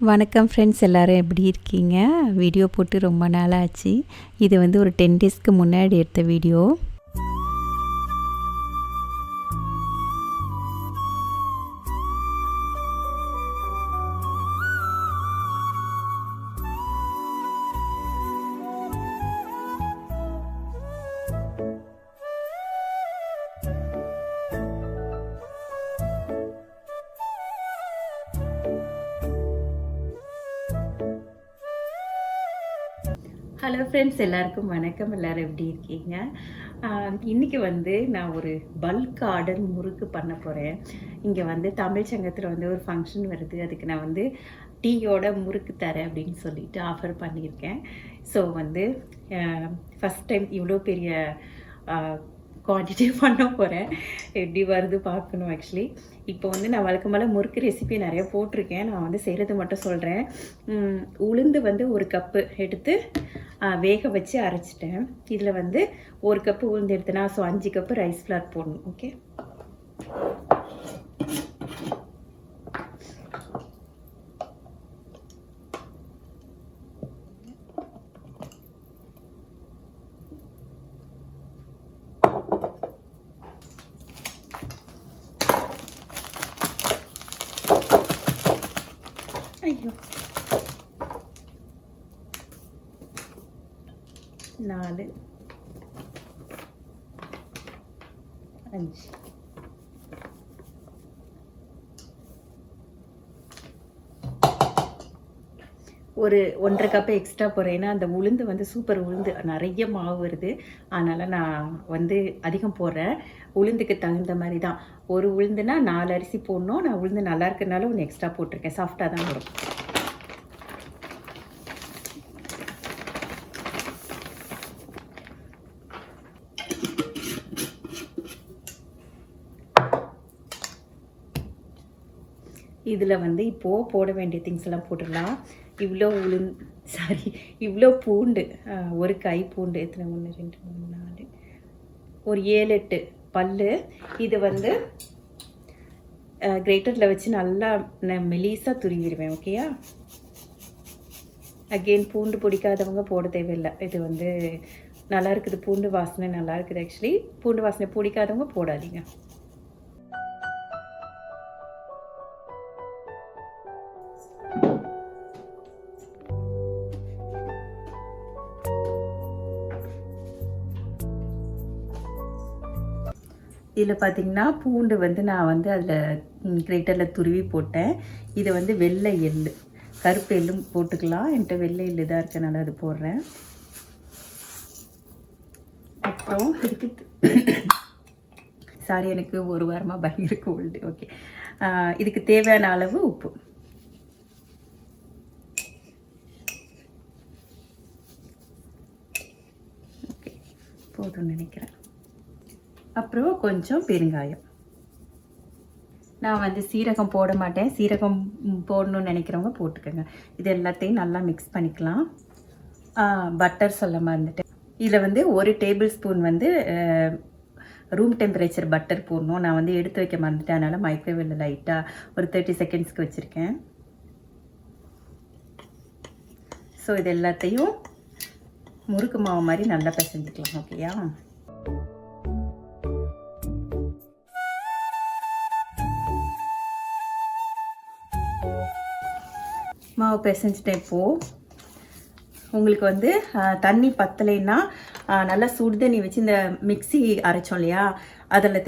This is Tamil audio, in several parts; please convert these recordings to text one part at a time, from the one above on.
வணக்கம் ஃப்ரெண்ட்ஸ், எல்லோரும் எப்படி இருக்கீங்க? வீடியோ போட்டு ரொம்ப நாள் ஆச்சு. இது வந்து ஒரு 10 டேஸ்க்கு முன்னாடி எடுத்த வீடியோ. ஹலோ ஃப்ரெண்ட்ஸ், எல்லாருக்கும் வணக்கம். எல்லோரும் எப்படி இருக்கீங்க? இன்றைக்கி வந்து நான் ஒரு பல்க் ஆர்டர் முறுக்கு பண்ண போகிறேன். இங்கே வந்து தமிழ் சங்கத்தில் வந்து ஒரு ஃபங்க்ஷன் வருது. அதுக்கு நான் வந்து டீயோட முறுக்கு தரேன் அப்படின்னு சொல்லிட்டு ஆஃபர் பண்ணியிருக்கேன். ஸோ வந்து ஃபஸ்ட் டைம் இவ்வளோ பெரிய குவான்டிட்டி பண்ண போகிறேன். எப்படி வருது பார்க்கணும். ஆக்சுவலி இப்போ வந்து நான் வழக்கமாக முறுக்கு ரெசிபி நிறைய போட்டிருக்கேன். நான் வந்து செய்கிறது மட்டும் சொல்கிறேன். உளுந்து வந்து ஒரு கப்பு எடுத்து வேக வச்சு அரைச்சிட்டேன். இதில் வந்து ஒரு கப்பு உளுந்து எடுத்தேன்னா, ஸோ 5 கப்பு ரைஸ் ஃப்ளார் போடணும். ஓகே, ஐயோ 4 5 ஒரு 1.5 கப்பு எக்ஸ்ட்ரா போடுறேன். ஏன்னா அந்த உளுந்து வந்து சூப்பர் உளுந்து, நிறைய மாவு வருது. அதனால் நான் வந்து அதிகம் போடுறேன். உளுந்துக்கு தகுந்த மாதிரி தான். ஒரு உளுந்துனா 4 அரிசி போடணும். நான் உளுந்து நல்லா இருக்கிறதுனால ஒன்று எக்ஸ்ட்ரா போட்டிருக்கேன். சாஃப்டாக தான் வரும். இதில் வந்து இப்போது போட வேண்டிய திங்ஸ் எல்லாம் போட்டுடலாம். இவ்வளோ பூண்டு, ஒரு கை பூண்டு, எத்தனை 1 2 3 4 ஒரு 7 8 பல். இது வந்து கிரேட்டரில் வச்சு நல்லா மெலிசாக துருவிடுவேன். ஓகேயா? அகெயின் பூண்டு பிடிக்காதவங்க போட தேவையில்லை. இது வந்து நல்லா இருக்குது, பூண்டு வாசனை நல்லா இருக்குது. ஆக்சுவலி பூண்டு வாசனை பிடிக்காதவங்க போடாதீங்க. இதில் பார்த்திங்கன்னா பூண்டு வந்து நான் வந்து அதில் கிரேட்டரில் துருவி போட்டேன். இதை வந்து வெள்ளை எள்ளு, கருப்பு எள்ளும் போட்டுக்கலாம். என்கிட்ட வெள்ளை எள்ளு தான் இருக்கனால அது போடுறேன். அப்புறம் இதுக்கு சாரி, எனக்கு ஒரு வாரமாக பயங்கர கோல்டு. ஓகே, இதுக்கு தேவையான அளவு உப்பு. ஓகே, போதும்னு நினைக்கிறேன். அப்புறம் கொஞ்சம் பெருங்காயம். நான் வந்து சீரகம் போட மாட்டேன். சீரகம் போடணும்னு நினைக்கிறவங்க போட்டுக்கோங்க. இது எல்லாத்தையும் நல்லா மிக்ஸ் பண்ணிக்கலாம். பட்டர் சொல்ல மறந்துட்டேன். இதில் வந்து 1 டேபிள் ஸ்பூன் வந்து ரூம் டெம்பரேச்சர் பட்டர் போடணும். நான் வந்து எடுத்து வைக்க மறந்துட்டேன். அதனால் மைக்ரோவேவில் லைட்டாக ஒரு 30 செகண்ட்ஸ்க்கு வச்சுருக்கேன். ஸோ இது எல்லாத்தையும் முறுக்கு மாவு மாதிரி நல்லா பிசைஞ்சிக்கலாம். ஓகேயா? மாவு பிசைஞ்சிட்டேன். இப்போது உங்களுக்கு வந்து தண்ணி பத்தலைன்னா நல்லா சுடு தண்ணி வச்சு இந்த மிக்ஸி அரைச்சோம் இல்லையா, அதில்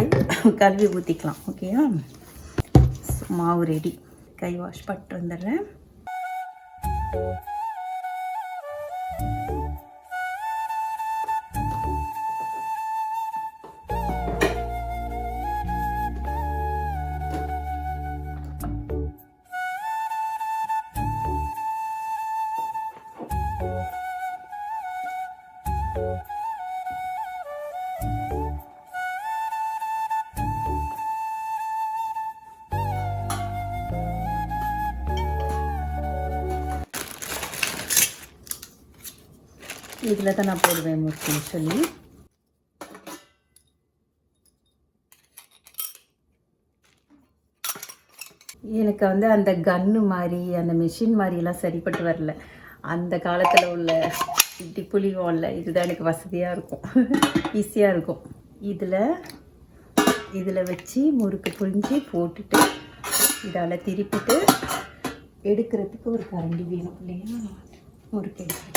கழுவி ஊற்றிக்கலாம். ஓகேயா? மாவு ரெடி. கை வாஷ் பண்ணிட்டு வந்துடுறேன். இதில் தான் நான் போடுவேன் முறுக்குன்னு சொல்லி. எனக்கு வந்து அந்த கன்னு மாதிரி அந்த மிஷின் மாதிரிலாம் சரிப்பட்டு வரல. அந்த காலத்தில் உள்ள இப்படி புளிவோம்ல, இதுதான் எனக்கு வசதியாக இருக்கும், ஈஸியாக இருக்கும். இதில் வச்சு முறுக்கு புழிஞ்சி போட்டுட்டு இதால் திருப்பிட்டு எடுக்கிறதுக்கு ஒரு கரண்டி வேணும் இல்லையா? முறுக்கு எடுத்து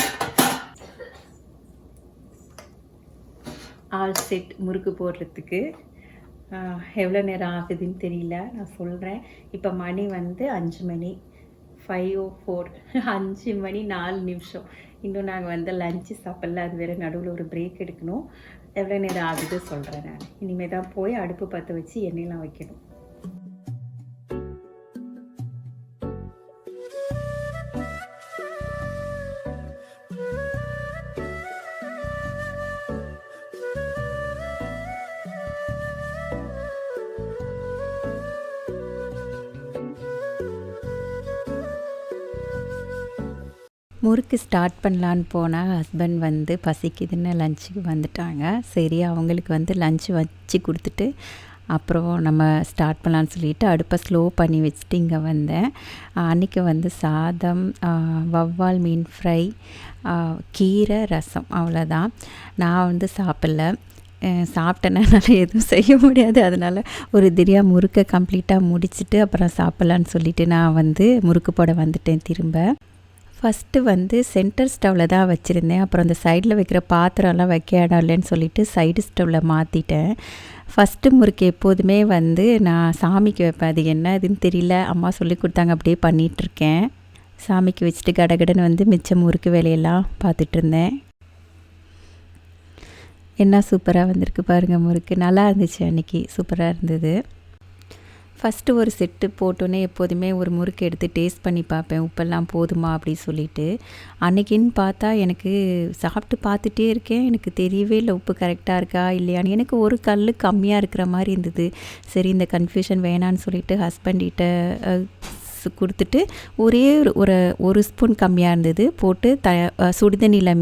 ஆல் செட் முறுக்கு போடுறதுக்கு எவ்வளோ நேரம் ஆகுதுன்னு தெரியல, நான் சொல்கிறேன். இப்போ மணி வந்து 5 மணி, 5:04. 5 மணி 4 நிமிஷம். இன்னும் நாங்கள் வந்து லஞ்சு சாப்பிடல, அது வேறு நடுவில் ஒரு பிரேக் எடுக்கணும். எவ்வளோ நேரம் ஆகுது சொல்கிறேன் நான். இனிமேல் தான் போய் அடுப்பு பற்ற வச்சு எண்ணெயெலாம் வைக்கணும். முறுக்கு ஸ்டார்ட் பண்ணலான்னு போனால் ஹஸ்பண்ட் வந்து பசிக்குதுன்னு லஞ்சுக்கு வந்துட்டாங்க. சரி அவங்களுக்கு வந்து லஞ்சு வச்சு கொடுத்துட்டு அப்புறம் நம்ம ஸ்டார்ட் பண்ணலான்னு சொல்லிவிட்டு அடுப்பை ஸ்லோ பண்ணி வச்சுட்டு இங்கே வந்தேன். அன்றைக்கி வந்து சாதம், வவ்வால் மீன் ஃப்ரை, கீரை, ரசம், அவ்வளோதான். நான் வந்து சாப்பிடல. சாப்பிட்டேன்னா என்னால் எதுவும் செய்ய முடியாது. அதனால் ஒரு திடீராக முறுக்கை கம்ப்ளீட்டாக முடிச்சுட்டு அப்புறம் சாப்பிட்லான்னு சொல்லிவிட்டு நான் வந்து முறுக்கு போட வந்துட்டேன் திரும்ப. ஃபஸ்ட்டு வந்து சென்டர் ஸ்டவ்வில் தான் வச்சுருந்தேன். அப்புறம் அந்த சைடில் வைக்கிற பாத்திரம்லாம் வைக்க இடம் இல்லைன்னு சொல்லிவிட்டு சைடு ஸ்டவ்வில் மாற்றிட்டேன். ஃபஸ்ட்டு முறுக்கு எப்போதுமே வந்து நான் சாமிக்கு வைப்பேன். அது என்ன இதுன்னு தெரியல, அம்மா சொல்லி கொடுத்தாங்க, அப்படியே பண்ணிகிட்ருக்கேன். சாமிக்கு வச்சுட்டு கடகடன்னு வந்து மிச்சம் முறுக்கு வேலையெல்லாம் பார்த்துட்ருந்தேன். என்ன சூப்பராக வந்திருக்கு பாருங்கள் முறுக்கு. நல்லா இருந்துச்சு, அன்றைக்கி சூப்பராக இருந்தது. ஃபஸ்ட்டு ஒரு செட்டு போட்டோன்னே எப்போதுமே ஒரு முறுக்கு எடுத்து டேஸ்ட் பண்ணி பார்ப்பேன், உப்பெல்லாம் போதுமா அப்படி சொல்லிவிட்டு. அன்றைக்கின்னு பார்த்தா எனக்கு சாப்பிட்டு பார்த்துட்டே இருக்கேன், எனக்கு தெரியவே இல்லை உப்பு கரெக்டாக இருக்கா இல்லையான்னு. எனக்கு ஒரு கல் கம்மியாக இருக்கிற மாதிரி இருந்தது. சரி இந்த கன்ஃபியூஷன் வேணான்னு சொல்லிவிட்டு ஹஸ்பண்ட்கிட்ட கொடுத்துட்டு ஒரே ஒரு ஸ்பூன் கம்மியாக இருந்தது போட்டு சுடுதண்ணியில்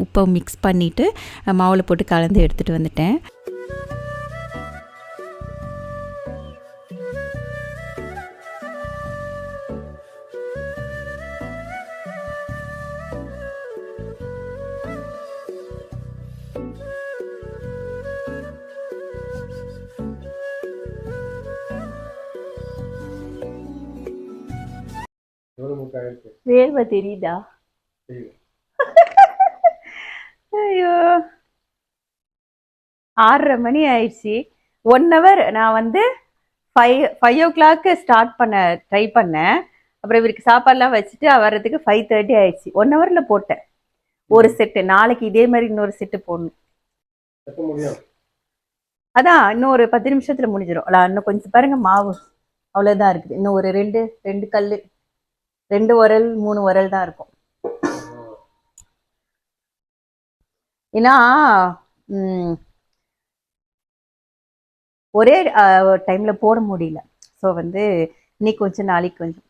உப்பை மிக்ஸ் பண்ணிவிட்டு மாவில் போட்டு கலந்து எடுத்துகிட்டு வந்துட்டேன். வேர்வை தெரியுதா? ஐயோ 6:30 மணி ஆயிடுச்சு. 1 hour நான் வந்து 5 o'clock ஸ்டார்ட் பண்ண ட்ரை பண்ணேன். அப்புறம் இவருக்கு சாப்பாடுலாம் வச்சுட்டு வர்றதுக்கு 5:30 ஆயிடுச்சு. 1 hourல போட்டேன் ஒரு செட்டு. நாளைக்கு இதே மாதிரி இன்னொரு செட்டு போடணும். அதான் இன்னும் ஒரு 10 நிமிஷத்துல முடிஞ்சிடும். இன்னும் கொஞ்சம் பாருங்க, மாவு அவ்வளோதான் இருக்குது. இன்னும் ஒரு ரெண்டு கல், 2 உரல் 3 உரல் தான் இருக்கும். ஏன்னா ஒரே டைம்ல போட முடியல. ஸோ வந்து இன்னைக்கு கொஞ்சம் நாளைக்கு கொஞ்சம்.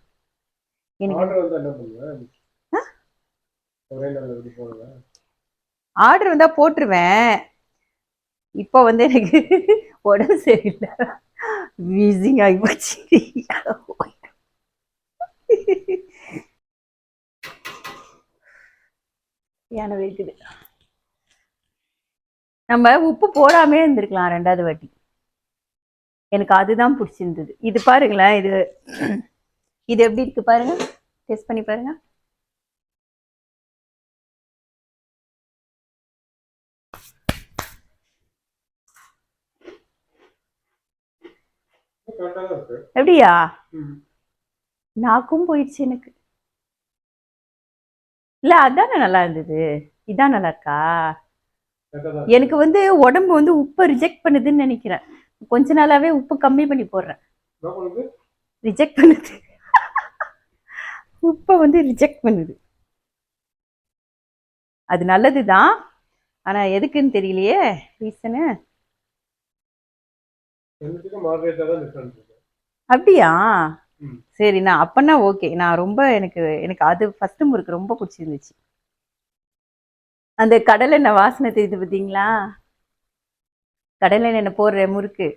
ஆர்டர் வந்தா போட்டுருவேன். இப்போ வந்து எனக்கு உடம்பு சரியில்லை, வீசிங் ஆகி போச்சு. ஏன வைக்குது. நம்ம உப்பு போடாமே இருந்திருக்கலாம் 2வது வாட்டி. எனக்கு அதுதான் பிடிச்சிருந்தது. இது பாருங்களேன், இது எப்படி இருக்கு பாருங்க, டேஸ்ட் பண்ணி பாருங்க. எப்படியா? நாக்கும் போயிடுச்சு எனக்கு. இல்ல அதானே நல்லா இருந்தது. இதான் நல்லா இருக்கா? எனக்கு வந்து உடம்பு வந்து உப்பை ரிஜெக்ட் பண்ணுதுன்னு நினைக்கிறேன். கொஞ்ச நாளாவே உப்பு கம்மி பண்ணி போடுறேன். ரிஜெக்ட் பண்ணுது, உப்பை வந்து ரிஜெக்ட் பண்ணுது. அது நல்லதுதான், ஆனா எதுக்குன்னு தெரியலையே ரீசனு. அப்படியா? சரி, நான் அப்பனா ஓகே. நான் ரொம்ப எனக்கு அது ஃபர்ஸ்ட் முறுக்கு ரொம்ப பிடிச்சிருந்துச்சு. அந்த கடலை எண்ணெய் வாசனை தெரியுது பார்த்தீங்களா? கடலை எண்ணெய் போடுற முறுக்கு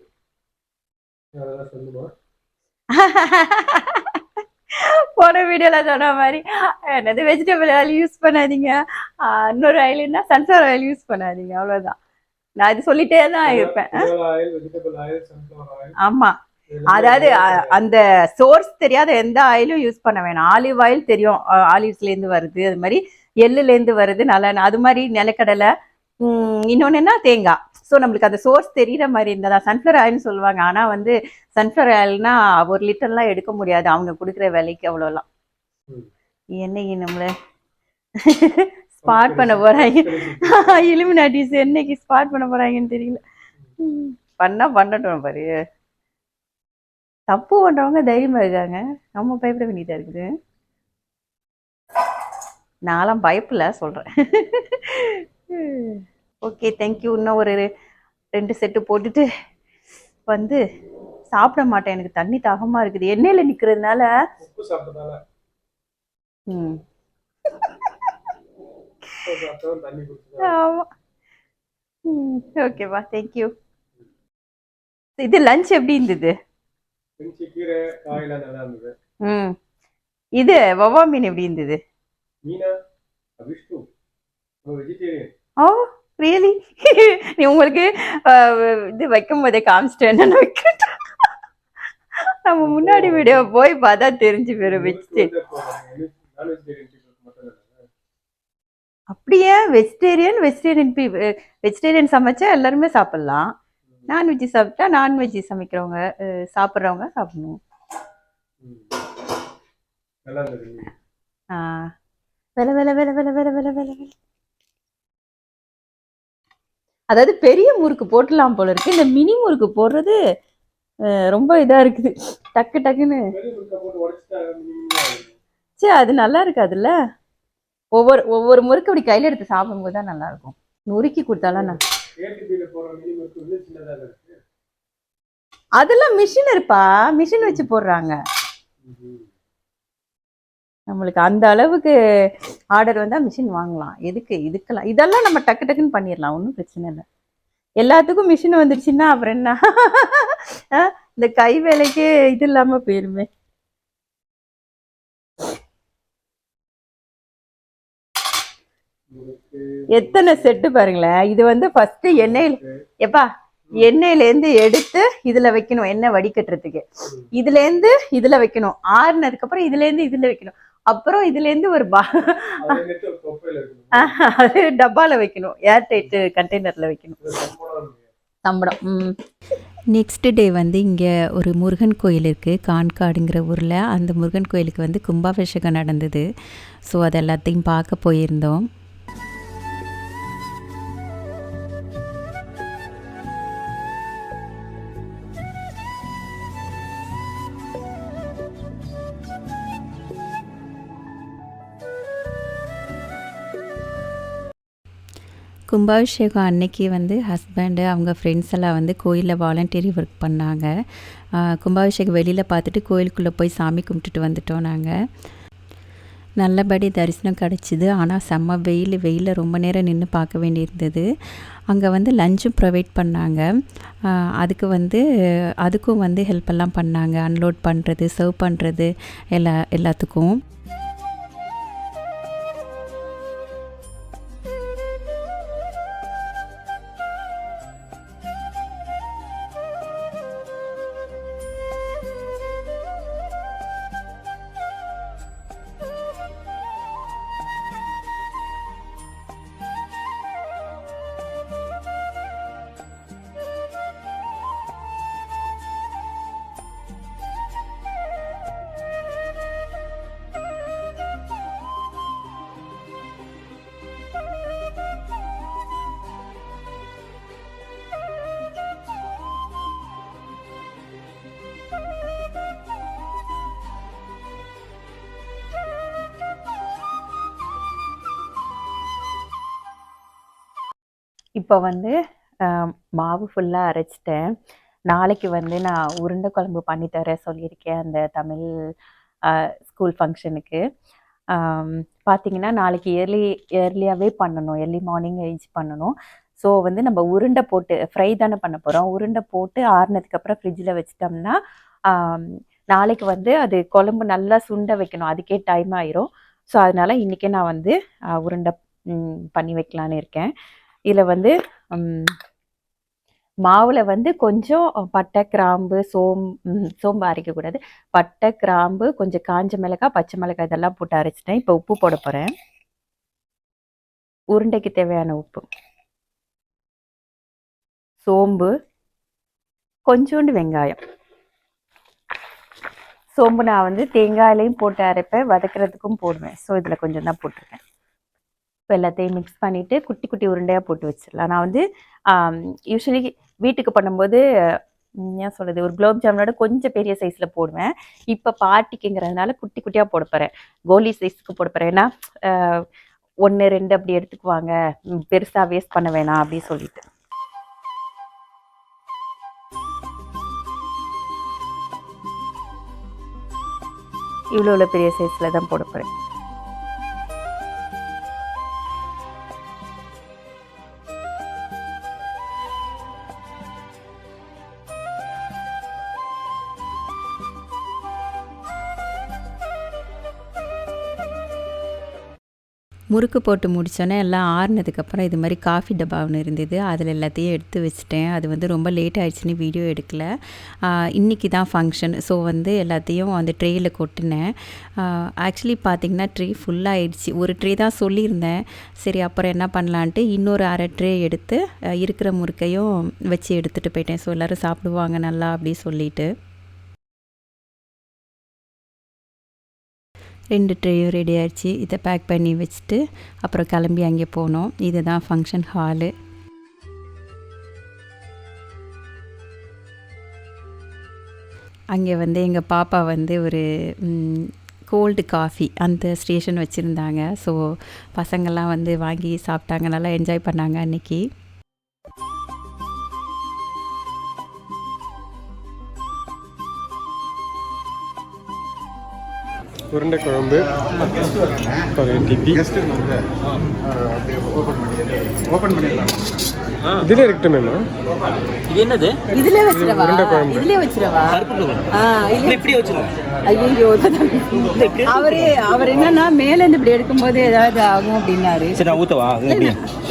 போன வீடியோல சொன்ன மாதிரி என்னது வெஜிடபிள் ஆயில் யூஸ் பண்ணாதீங்க, இன்னொரு ஆயில்னா சன்ஃப்ளவர் ஆயில் யூஸ் பண்ணாதீங்க, அவ்வளவுதான். நான் இது சொல்லிட்டே தான் இருப்பேன். ஆமா, அதாவது அந்த சோர்ஸ் தெரியாத எந்த ஆயிலும் யூஸ் பண்ண வேணாம். ஆலிவ் ஆயில் தெரியும், ஆலிவ்ஸ்ல இருந்து வருது, அது மாதிரி எள்ளுல இருந்து வருது, நல்ல அது மாதிரி நிலக்கடலை, இன்னொன்னு என்ன தேங்காய். ஸோ நம்மளுக்கு அந்த சோர்ஸ் தெரியுற மாதிரி இருந்ததா சன்ஃப்ளவர் ஆயில்னு சொல்லுவாங்க. ஆனா வந்து சன்ஃப்ளவர் ஆயில்னா 1 லிட்டர்லாம் எடுக்க முடியாது அவங்க கொடுக்குற விலைக்கு, அவ்வளோலாம். என்னைக்கு நம்மள ஸ்பாட் பண்ண போறாங்க, இலுமினாட்டிஸ் என்னைக்கு ஸ்பாட் பண்ண போறாங்கன்னு தெரியல. பண்ணா பண்ணட்டும் பாரு. தப்பு பண்றவங்க தைரியமா இருக்காங்க, நம்ம பயப்பட வேண்டியதா இருக்குது. நான்லாம் பயப்படல சொல்றேன். Okay, thank you. இன்னும் ஒரு 2 செட்டு போட்டுட்டு வந்து சாப்பிட மாட்டேன், எனக்கு தண்ணி தாகமா இருக்குது எண்ணெயில நிக்கிறதுனால. ஆமா, ஓகேவா, தேங்க்யூ. இது லஞ்ச் எப்படி இருந்தது? இது வவ்வா மீன் எப்படி இருந்தது? ஓ ரியலி? நீ உங்களுக்கு இது வைக்கும் போதே காமிச்சிட்டேன், என்ன வைக்க நம்ம முன்னாடி வீடியோ போய் பார்த்தா தெரிஞ்சு போயிடும். அப்படியே வெஜிடேரியன் வெஜிடேரியன் சமைச்சா எல்லாருமே சாப்பிடலாம், நான்வெஜ் சாப்பிட்டா நான்வெஜ் சமைக்கிறவங்க சாப்பிட்றவங்க சாப்பிடணும். வேலை வேலை வேலை வேலை வேலை வேலை வேலை வேலை. அதாவது பெரிய முறுக்கு போட்டுலாம் போல இருக்கு, இந்த மினி முறுக்கு போடுறது ரொம்ப இதா இருக்குது, டக்கு டக்குன்னு. சரி, அது நல்லா இருக்காதுல்ல. ஒவ்வொரு முறுக்கு அப்படி கையில எடுத்து சாப்பிடும்போது தான் நல்லா இருக்கும். நுறுக்கி கொடுத்தாலும் அதெல்லாம் மிஷின் இருப்பா, மிஷின் வச்சு போடுறாங்க. நம்மளுக்கு அந்த அளவுக்கு ஆர்டர் வந்தா மிஷின் வாங்கலாம், எதுக்கு இதுக்கெல்லாம்? இதெல்லாம் நம்ம டக்கு டக்குன்னு பண்ணிடலாம், ஒன்றும் பிரச்சனை இல்லை. எல்லாத்துக்கும் மிஷின் வந்துருச்சுன்னா அப்புறம் என்ன, இந்த கை வேலைக்கு இது இல்லாம போயிருமே. எத்தனை செட்டு பாருங்களேன். இது வந்து ஃபர்ஸ்ட் எண்ணெயில இருந்து எடுத்து இதுல வைக்கணும், எண்ணெய் வடிகட்டுறதுக்கு. இதுல இருந்து இதுல வைக்கணும், ஆறுனதுக்கு அப்புறம் இதுல இருந்து இதுல வைக்கணும், அப்புறம் இதுல இருந்து ஒரு அது டப்பால வைக்கணும், ஏர் டைட் கண்டெய்னர்ல வைக்கணும். சம்பளம். நெக்ஸ்ட் டே வந்து இங்கே ஒரு முருகன் கோயில் இருக்குது, கான்காடுங்கிற ஊரில். அந்த முருகன் கோயிலுக்கு வந்து கும்பாபிஷேகம் நடந்தது. ஸோ அது எல்லாத்தையும் பார்க்க போயிருந்தோம். கும்பாபிஷேகம் அன்னைக்கு வந்து ஹஸ்பண்டு அவங்க ஃப்ரெண்ட்ஸ் எல்லாம் வந்து கோயிலில் வாலண்டியரி ஒர்க் பண்ணாங்க. கும்பாபிஷேகம் வெளியில் பார்த்துட்டு கோயிலுக்குள்ளே போய் சாமி கும்பிட்டுட்டு வந்துட்டோம் நாங்கள். நல்லபடி தரிசனம் கிடச்சிது. ஆனால் செம்ம வெயிலில் ரொம்ப நேரம் நின்று பார்க்க வேண்டியிருந்தது. அங்கே வந்து லஞ்சும் ப்ரொவைட் பண்ணாங்க. அதுக்கும் வந்து ஹெல்ப்பெல்லாம் பண்ணாங்க, அன்லோட் பண்ணுறது, சர்வ் பண்ணுறது எல்லாத்துக்கும். இப்போ வந்து மாவு ஃபுல்லாக அரைச்சிட்டேன். நாளைக்கு வந்து நான் உருண்டை குழம்பு பண்ணித்தர சொல்லியிருக்கேன் அந்த தமிழ் ஸ்கூல் ஃபங்க்ஷனுக்கு. பார்த்தீங்கன்னா நாளைக்கு ஏர்லியாகவே பண்ணணும், ஏர்லி மார்னிங் எழுந்து பண்ணணும். ஸோ வந்து நம்ம உருண்டை போட்டு ஃப்ரை தானே பண்ண போகிறோம். உருண்டை போட்டு ஆறுனதுக்கப்புறம் ஃப்ரிட்ஜில் வச்சிட்டோம்னா நாளைக்கு வந்து அது குழம்பு நல்லா சுண்ட வைக்கணும், அதுக்கே டைம் ஆயிரும். ஸோ அதனால இன்றைக்கே நான் வந்து உருண்டை பண்ணி வைக்கலான்னு இருக்கேன். இதில் வந்து மாவில் வந்து கொஞ்சம் பட்டை கிராம்பு சோம்பு அரைக்கக்கூடாது, பட்டை கிராம்பு கொஞ்சம் காஞ்ச மிளகாய் பச்சை மிளகாய் இதெல்லாம் போட்டு அரைச்சிட்டேன். இப்போ உப்பு போட போகிறேன். உருண்டைக்கு தேவையான உப்பு, சோம்பு, கொஞ்சோண்டு வெங்காயம். சோம்பு நான் வந்து தேங்காயிலையும் போட்டு அரைப்பேன், வதக்கிறதுக்கும் போடுவேன். ஸோ இதில் கொஞ்சம் தான் போட்டிருக்கேன். இப்போ எல்லாத்தையும் மிக்ஸ் பண்ணிவிட்டு குட்டி குட்டி உருண்டையாக போட்டு வச்சிடலாம். நான் வந்து யூஸ்வலி வீட்டுக்கு பண்ணும்போது ஏன் சொல்கிறது, ஒரு குலோப் ஜாமுனோட கொஞ்சம் பெரிய சைஸில் போடுவேன். இப்போ பார்ட்டிக்குங்கிறதுனால குட்டி குட்டியாக போட போகிறேன், கோலி சைஸுக்கு போட போகிறேன். ஏன்னா 1 2 அப்படி எடுத்துக்குவாங்க, பெருசாக வேஸ்ட் பண்ண வேணாம் அப்படின்னு சொல்லிட்டு. இவ்வளோ பெரிய சைஸில் தான் போட போகிறேன். முறுக்கு போட்டு முடித்தோன்னே எல்லாம் ஆறுனதுக்கப்புறம் இது மாதிரி காஃபி டப்பா ஒன்று இருந்தது, அதில் எல்லாத்தையும் எடுத்து வச்சுட்டேன். அது வந்து ரொம்ப லேட் ஆகிடுச்சின்னு வீடியோ எடுக்கலை. இன்றைக்கி தான் ஃபங்க்ஷன். ஸோ வந்து எல்லாத்தையும் அந்த ட்ரேயில் கொட்டினேன். ஆக்சுவலி பார்த்திங்கன்னா ட்ரே ஃபுல்லாகிடுச்சு. ஒரு ட்ரே தான் சொல்லியிருந்தேன். சரி அப்புறம் என்ன பண்ணலான்ட்டு இன்னொரு அரை ட்ரே எடுத்து இருக்கிற முறுக்கையும் வச்சு எடுத்துகிட்டு போயிட்டேன். ஸோ எல்லோரும் சாப்பிடுவாங்க நல்லா அப்படி சொல்லிட்டு 2 ட்ரேயும் ரெடி ஆகிடுச்சு. இதை பேக் பண்ணி வச்சுட்டு அப்புறம் கிளம்பி அங்கே போனோம். இதுதான் ஃபங்க்ஷன் ஹாலு. அங்கே வந்து எங்கள் பாப்பா வந்து ஒரு கோல்டு காஃபி அந்த ஸ்டேஷன் வச்சுருந்தாங்க. ஸோ பசங்கள்லாம் வந்து வாங்கி சாப்பிட்டாங்க, நல்லா என்ஜாய் பண்ணாங்க அன்றைக்கி. உருண்டை குழம்பு, இதுல இருக்கட்டுமேமா. இது என்னது? இதுல வச்சிரவா? இதுல வச்சிரவா? இப்படி வச்சிருங்க. ஐயோ, அவர் என்னன்னா மேல இருந்து இப்படி எடுக்கும்போது ஏதாவது ஆகும் அப்படின்னாரு. சரி நான் ஊத்தவா?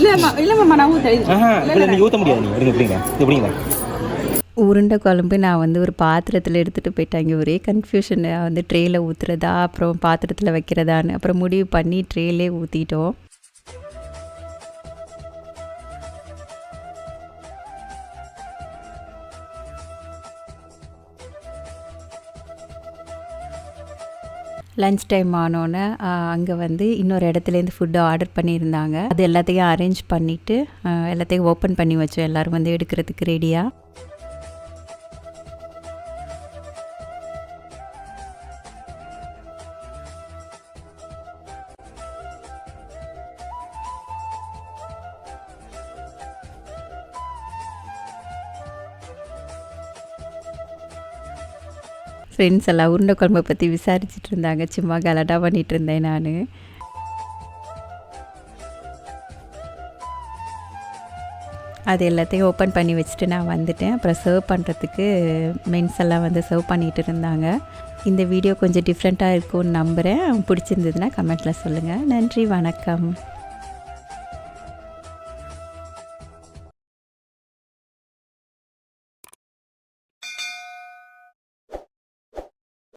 இல்லம்மா நான் ஊத்த. நீ ஊத்த முடியாது. நீ எப்படிங்க எப்படிங்க? உருண்டை குழம்பு நான் வந்து ஒரு பாத்திரத்தில் எடுத்துகிட்டு போயிட்டாங்க. ஒரே கன்ஃபியூஷன், வந்து ட்ரேயில் ஊற்றுறதா அப்புறம் பாத்திரத்தில் வைக்கிறதான்னு. அப்புறம் முடிவு பண்ணி ட்ரேலே ஊற்றிட்டோம். லன்ச் டைம் ஆனோன்னே அங்கே வந்து இன்னொரு இடத்துலேருந்து ஃபுட்டு ஆர்டர் பண்ணியிருந்தாங்க. அது எல்லாத்தையும் அரேஞ்ச் பண்ணிவிட்டு எல்லாத்தையும் ஓப்பன் பண்ணி வச்சோம், எல்லோரும் வந்து எடுக்கிறதுக்கு ரெடியாக. ஃப்ரெண்ட்ஸ் எல்லாம் உருண்டை குழம்பை பற்றி விசாரிச்சுட்டு இருந்தாங்க, சும்மா கலாட்டா பண்ணிகிட்டு இருந்தேன் நான். அது எல்லாத்தையும் ஓப்பன் பண்ணி வச்சுட்டு நான் வந்துட்டேன். அப்புறம் சர்வ் பண்ணுறதுக்கு மென்ஸ் எல்லாம் வந்து சர்வ் பண்ணிகிட்டு இருந்தாங்க. இந்த வீடியோ கொஞ்சம் டிஃப்ரெண்ட்டாக இருக்கும்னு நம்புகிறேன். பிடிச்சிருந்ததுன்னா கமெண்ட்டில் சொல்லுங்கள். நன்றி, வணக்கம்.